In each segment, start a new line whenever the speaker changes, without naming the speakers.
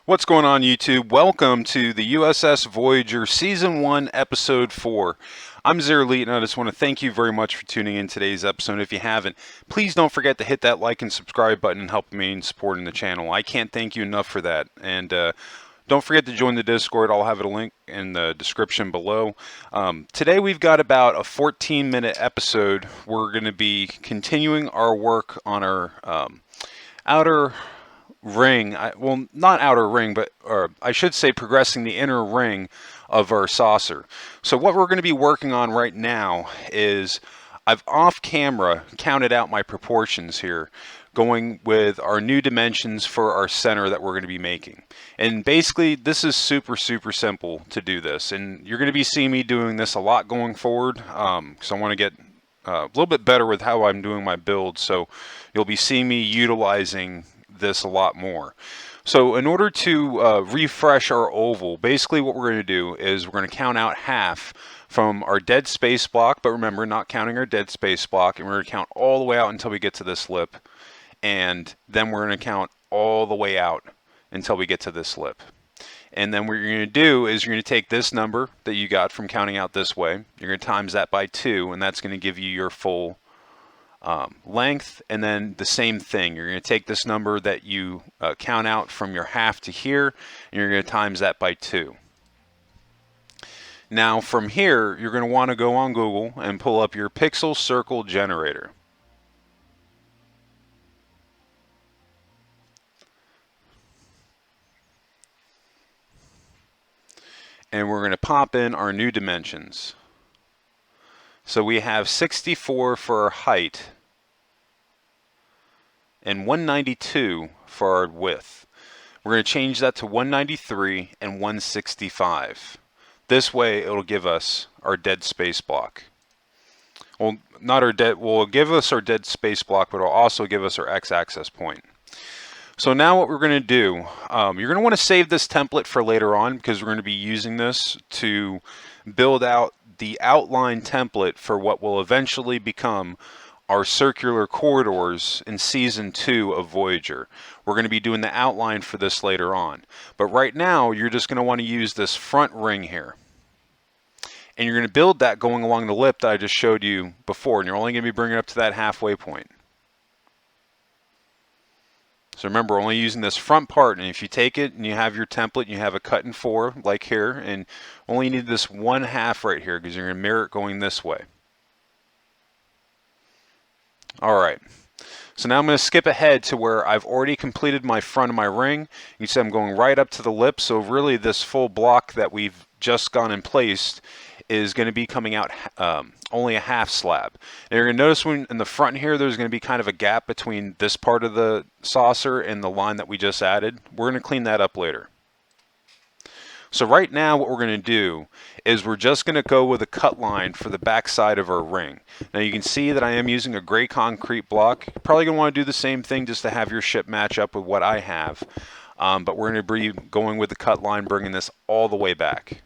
What's going on, YouTube? Welcome to the U.S.S. Voyager Season 1, Episode 4. I'm Zero Elite, and I just want to thank you very much for tuning in today's episode. If you haven't, please don't forget to hit that like and subscribe button and help me in supporting the channel. I can't thank you enough for that. And don't forget to join the Discord. I'll have a link in the description below. Today we've got about a 14-minute episode. We're going to be continuing our work on our outer ring, well, not outer ring, but I should say progressing the inner ring of our saucer. So what we're going to be working on right now is I've off camera counted out my proportions here, going with our new dimensions for our center that we're going to be making. And basically this is super simple to do this, and you're going to be seeing me doing this a lot going forward, because I want to get a little bit better with how I'm doing my build. So you'll be seeing me utilizing this a lot more. So in order to refresh our oval, basically what we're going to do is we're going to count out half from our dead space block, but remember, not counting our dead space block, and we're going to count all the way out until we get to this lip, and then we're going to count all the way out until we get to this lip. And then what you're going to do is you're going to take this number that you got from counting out this way, you're going to times that by 2, and that's going to give you your full length. And then the same thing, you're going to take this number that you count out from your half to here, and you're going to times that by 2. Now from here, you're going to want to go on Google and pull up your pixel circle generator. And we're going to pop in our new dimensions. So we have 64 for our height and 192 for our width. We're going to change that to 193 and 165. This way it'll give us our dead space block. Well, not our dead, will give us our dead space block, but it'll also give us our x-axis point. So now what we're going to do, you're going to want to save this template for later on, because we're going to be using this to build out the outline template for what will eventually become our circular corridors in Season 2 of Voyager. We're going to be doing the outline for this later on. But right now, you're just going to want to use this front ring here. And you're going to build that going along the lip that I just showed you before, and you're only going to be bringing it up to that halfway point. So remember, we're only using this front part, and if you take it and you have your template, you have a cut in 4 like here, and only need this 1/2 right here because you're going to mirror it going this way. Alright, so now I'm going to skip ahead to where I've already completed my front of my ring. You see I'm going right up to the lip, so really this full block that we've just gone and placed is going to be coming out only a half slab. And you're going to notice when in the front here there's going to be kind of a gap between this part of the saucer and the line that we just added. We're going to clean that up later. So right now what we're going to do is we're just going to go with a cut line for the back side of our ring. Now you can see that I am using a gray concrete block. You're probably going to want to do the same thing just to have your ship match up with what I have. But we're going to be going with the cut line, bringing this all the way back.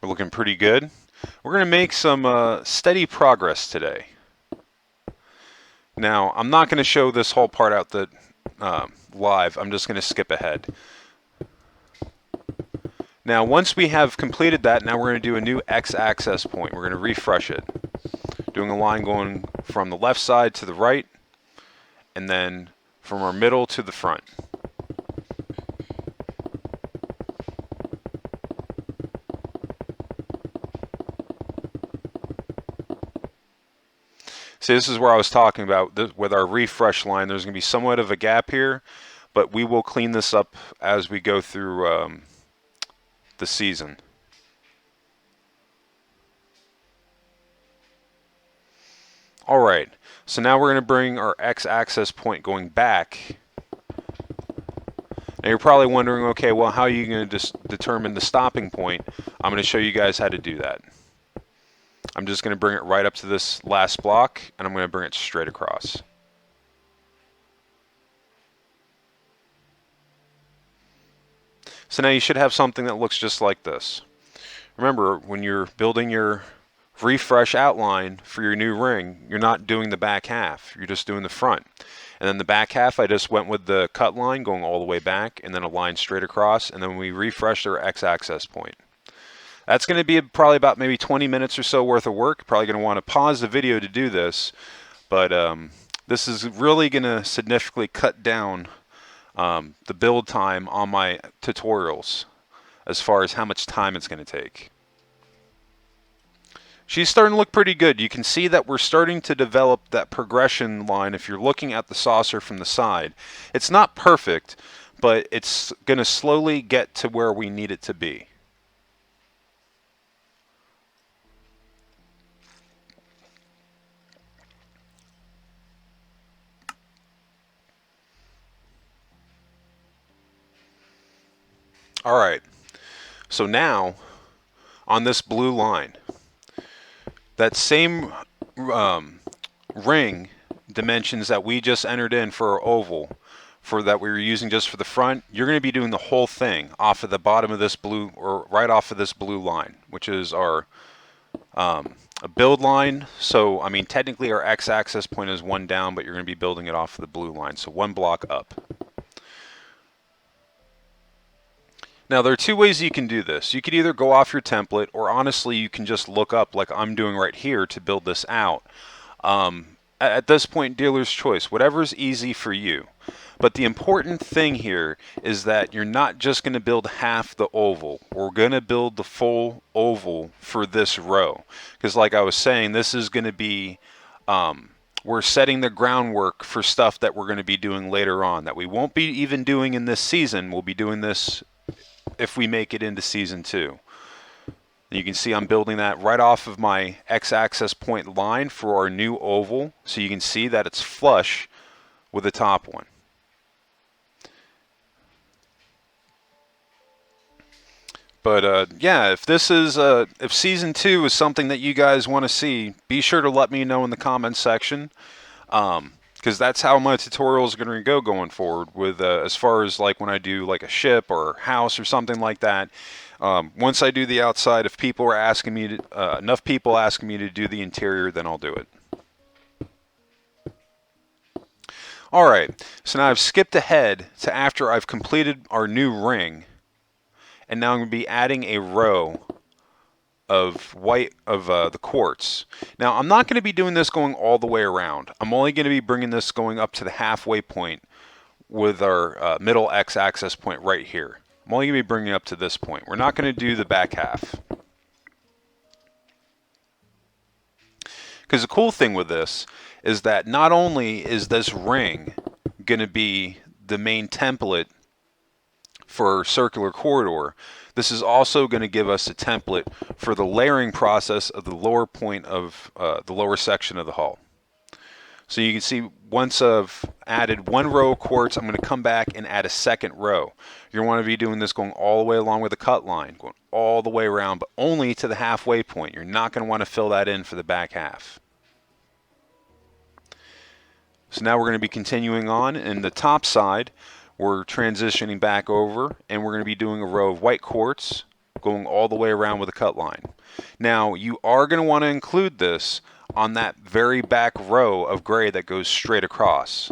We're looking pretty good. We're going to make some steady progress today. Now, I'm not going to show this whole part out live. I'm just going to skip ahead. Now, once we have completed that, now we're going to do a new x-axis point. We're going to refresh it. Doing a line going from the left side to the right, and then from our middle to the front. See, this is where I was talking about with our refresh line. There's going to be somewhat of a gap here, but we will clean this up as we go through the season. Alright, so now we're going to bring our x-axis point going back. Now you're probably wondering, okay, well, how are you going to determine the stopping point? I'm going to show you guys how to do that. I'm just going to bring it right up to this last block, and I'm going to bring it straight across. So now you should have something that looks just like this. Remember, when you're building your refresh outline for your new ring, you're not doing the back half, you're just doing the front. And then the back half, I just went with the cut line going all the way back and then a line straight across, and then we refreshed our x-axis point. That's going to be probably about maybe 20 minutes or so worth of work. Probably going to want to pause the video to do this, but this is really going to significantly cut down the build time on my tutorials as far as how much time it's going to take. She's starting to look pretty good. You can see that we're starting to develop that progression line if you're looking at the saucer from the side. It's not perfect, but it's going to slowly get to where we need it to be. All right, so now on this blue line, that same ring dimensions that we just entered in for our oval, for that we were using just for the front, you're going to be doing the whole thing off of the bottom of this blue, or right off of this blue line, which is our a build line. So I mean, technically our x-axis point is one down, but you're going to be building it off of the blue line, so one block up. Now there are two ways you can do this. You could either go off your template, or honestly you can just look up like I'm doing right here to build this out. At this point, dealer's choice, whatever's easy for you. But the important thing here is that you're not just going to build half the oval. We're going to build the full oval for this row. Because like I was saying, this is going to be, we're setting the groundwork for stuff that we're going to be doing later on that we won't be even doing in this season. We'll be doing this if we make it into season 2. You can see I'm building that right off of my x-axis point line for our new oval, so you can see that it's flush with the top one. But yeah, if this is if season 2 is something that you guys want to see, be sure to let me know in the comments section, because that's how my tutorials are going to go going forward. With as far as like when I do like a ship or house or something like that. Once I do the outside, if people are asking me to, enough people asking me to do the interior, then I'll do it. All right, so now I've skipped ahead to after I've completed our new ring, and now I'm going to be adding a row of white of the quartz. Now I'm not going to be doing this going all the way around. I'm only going to be bringing this going up to the halfway point with our middle x-axis point right here. I'm only going to be bringing it up to this point. We're not going to do the back half. Because the cool thing with this is that not only is this ring going to be the main template for circular corridor, this is also going to give us a template for the layering process of the lower point of the lower section of the hull. So you can see once I've added one row of quartz, I'm going to come back and add a second row. You're going to want to be doing this going all the way along with the cut line, going all the way around, but only to the halfway point. You're not going to want to fill that in for the back half. So now we're going to be continuing on, and the top side we're transitioning back over, and we're going to be doing a row of white quartz going all the way around with a cut line. Now you are going to want to include this on that very back row of gray that goes straight across.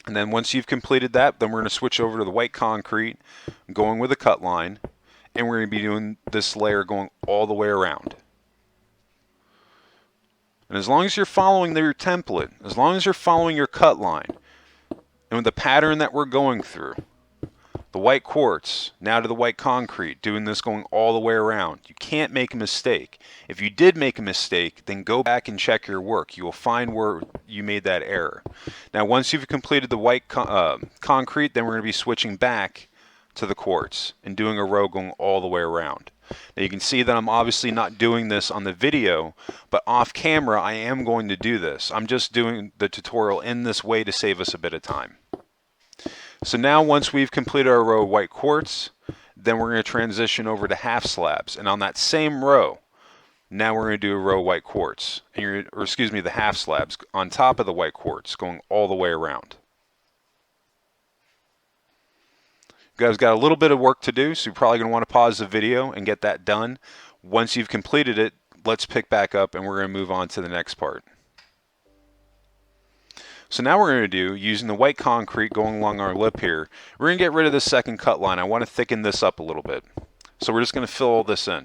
And then once you've completed that, then we're going to switch over to the white concrete, going with a cut line, and we're going to be doing this layer going all the way around. And as long as you're following your template, as long as you're following your cut line, and with the pattern that we're going through, the white quartz, now to the white concrete, doing this going all the way around, you can't make a mistake. If you did make a mistake, then go back and check your work. You will find where you made that error. Now once you've completed the white concrete, then we're going to be switching back to the quartz and doing a row going all the way around. Now you can see that I'm obviously not doing this on the video, but off camera I am going to do this. I'm just doing the tutorial in this way to save us a bit of time. So now once we've completed our row of white quartz, then we're going to transition over to half slabs. And on that same row, Now we're going to do a row of white quartz, and or excuse me, the half slabs on top of the white quartz going all the way around. You guys got a little bit of work to do, so you're probably going to want to pause the video and get that done. Once you've completed it, let's pick back up and we're going to move on to the next part. So now we're going to do, using the white concrete going along our lip here, we're going to get rid of this second cut line. I want to thicken this up a little bit. So we're just going to fill all this in.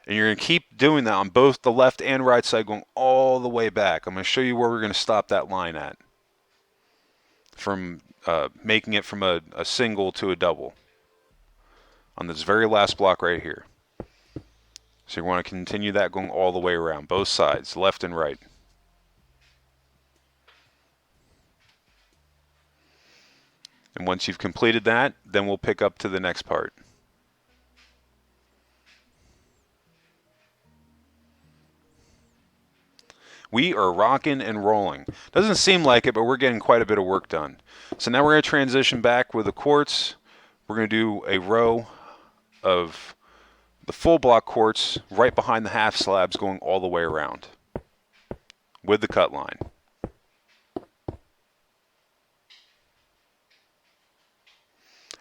And you're going to keep doing that on both the left and right side, going all the way back. I'm going to show you where we're going to stop that line at, from making it from a single to a double on this very last block right here. So you want to continue that going all the way around, both sides, left and right. And once you've completed that, then we'll pick up to the next part. We are rocking and rolling. Doesn't seem like it, but we're getting quite a bit of work done. So now we're going to transition back with the quartz. We're going to do a row of the full block quartz right behind the half slabs going all the way around with the cut line.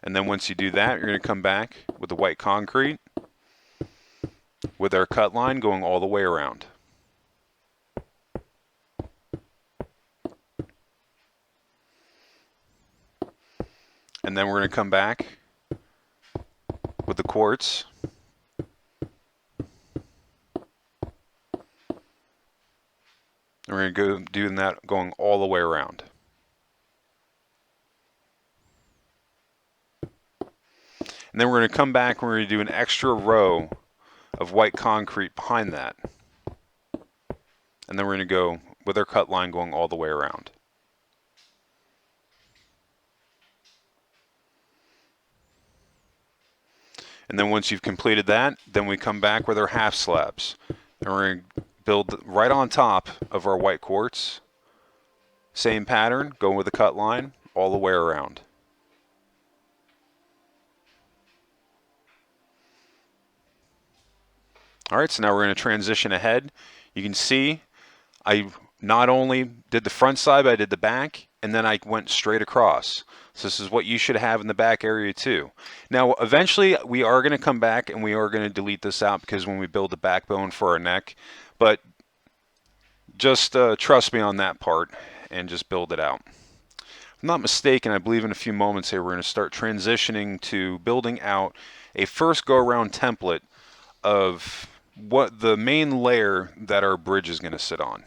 And then once you do that, you're going to come back with the white concrete with our cut line going all the way around. And then we're going to come back with the quartz. And we're going to go doing that going all the way around. And then we're going to come back and we're going to do an extra row of white concrete behind that. And then we're going to go with our cut line going all the way around. And then once you've completed that, then we come back with our half slabs. And we're going to build right on top of our white quartz. Same pattern, going with the cut line all the way around. All right, so now we're going to transition ahead. You can see I not only did the front side, but I did the back, and then I went straight across. So this is what you should have in the back area too. Now, eventually we are going to come back and we are going to delete this out because when we build the backbone for our neck, but just trust me on that part and just build it out. If I'm not mistaken, I believe in a few moments here we're going to start transitioning to building out a first go-around template of what the main layer that our bridge is going to sit on.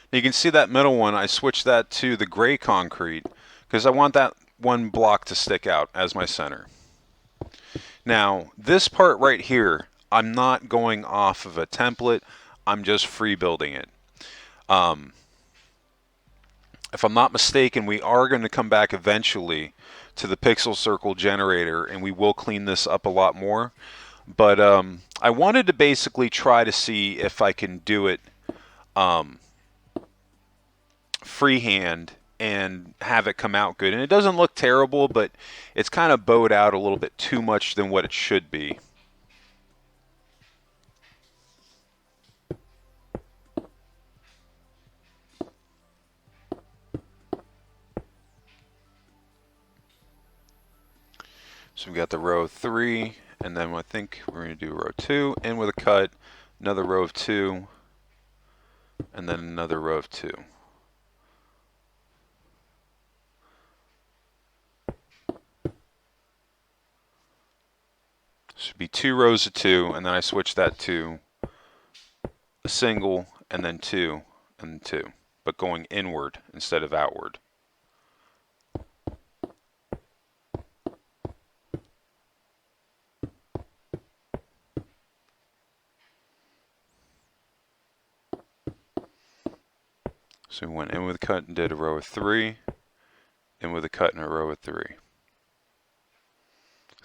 You can see that middle one, I switched that to the gray concrete because I want that one block to stick out as my center. Now, this part right here, I'm not going off of a template, I'm just free building it. If I'm not mistaken, we are going to come back eventually to the pixel circle generator and we will clean this up a lot more. But I wanted to basically try to see if I can do it freehand and have it come out good. And it doesn't look terrible, but it's kind of bowed out a little bit too much than what it should be. So we got the row 3, and then I think we're going to do row 2, in with a cut, another row of 2, and then another row of 2. Should be 2 rows of 2, and then I switch that to a single, and then 2, and 2, but going inward instead of outward. So we went in with a cut and did a row of 3, in with a cut and a row of 3.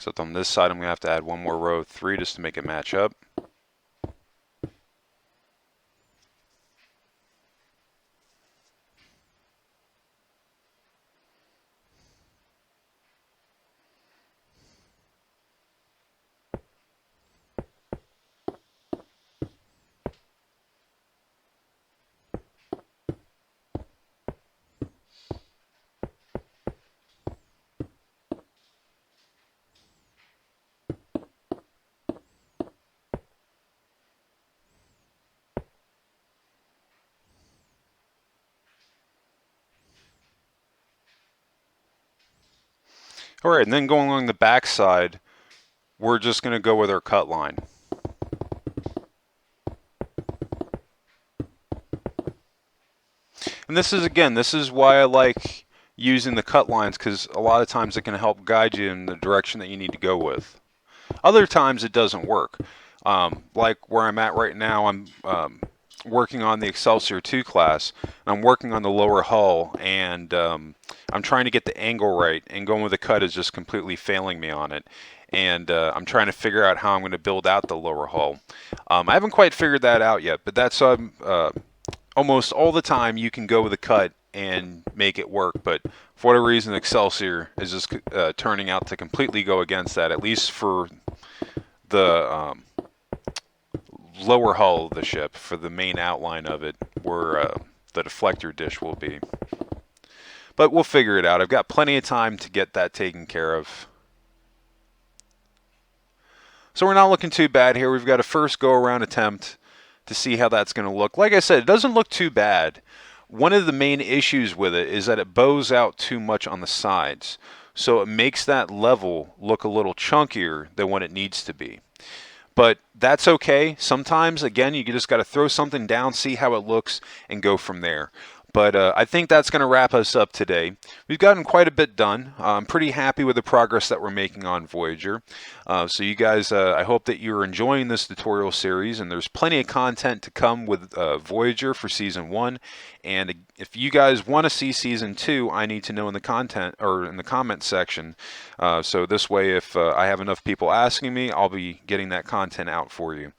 Except on this side, I'm going to have to add one more row of 3 just to make it match up. Alright, and then going along the back side, we're just going to go with our cut line. And this is why I like using the cut lines, because a lot of times it can help guide you in the direction that you need to go with. Other times it doesn't work. Like where I'm at right now, I'm working on the Excelsior 2 class. I'm working on the lower hull, and I'm trying to get the angle right, and going with a cut is just completely failing me on it. And I'm trying to figure out how I'm going to build out the lower hull. I haven't quite figured that out yet, but that's almost all the time you can go with a cut and make it work, but for whatever reason Excelsior is just turning out to completely go against that, at least for the lower hull of the ship, for the main outline of it, where the deflector dish will be. But we'll figure it out. I've got plenty of time to get that taken care of. So we're not looking too bad here. We've got a first go-around attempt to see how that's going to look. Like I said, it doesn't look too bad. One of the main issues with it is that it bows out too much on the sides. So it makes that level look a little chunkier than what it needs to be. But that's okay. Sometimes, again, you just got to throw something down, see how it looks, and go from there. But I think that's going to wrap us up today. We've gotten quite a bit done. I'm pretty happy with the progress that we're making on Voyager. So you guys, I hope that you're enjoying this tutorial series, and there's plenty of content to come with Voyager for Season 1. And if you guys want to see Season 2, I need to know in the content or in the comment section. So this way, if I have enough people asking me, I'll be getting that content out for you.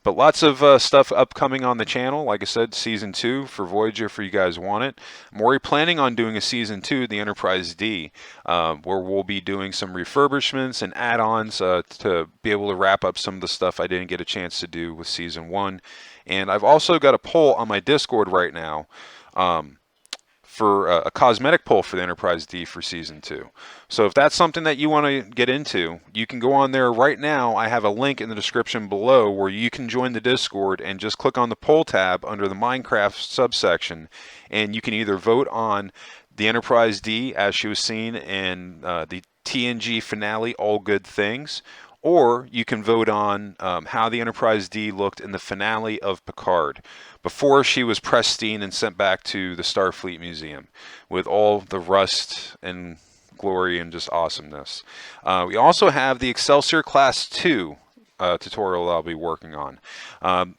But lots of stuff upcoming on the channel. Like I said, Season 2 for Voyager, for you guys want it. I'm already planning on doing a Season 2, the Enterprise D, where we'll be doing some refurbishments and add-ons to be able to wrap up some of the stuff I didn't get a chance to do with Season 1. And I've also got a poll on my Discord right now for a cosmetic poll for the Enterprise D for Season 2. So if that's something that you want to get into, you can go on there right now. I have a link in the description below where you can join the Discord and just click on the poll tab under the Minecraft subsection, and you can either vote on the Enterprise D as she was seen in the TNG finale, All Good Things, or you can vote on how the Enterprise D looked in the finale of Picard, before she was pristine and sent back to the Starfleet Museum with all the rust and glory and just awesomeness. We also have the Excelsior Class 2 tutorial that I'll be working on.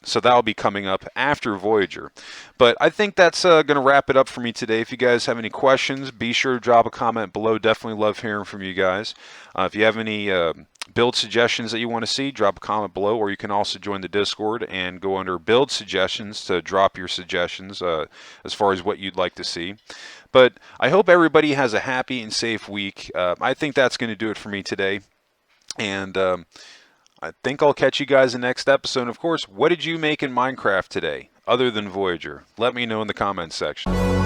So that'll be coming up after Voyager. But I think that's going to wrap it up for me today. If you guys have any questions, be sure to drop a comment below. Definitely love hearing from you guys. If you have any build suggestions that you want to see, drop a comment below, or you can also join the Discord and go under build suggestions to drop your suggestions as far as what you'd like to see. But I hope everybody has a happy and safe week. I think that's going to do it for me today. And I think I'll catch you guys in the next episode. Of course, what did you make in Minecraft today, other than Voyager? Let me know in the comments section.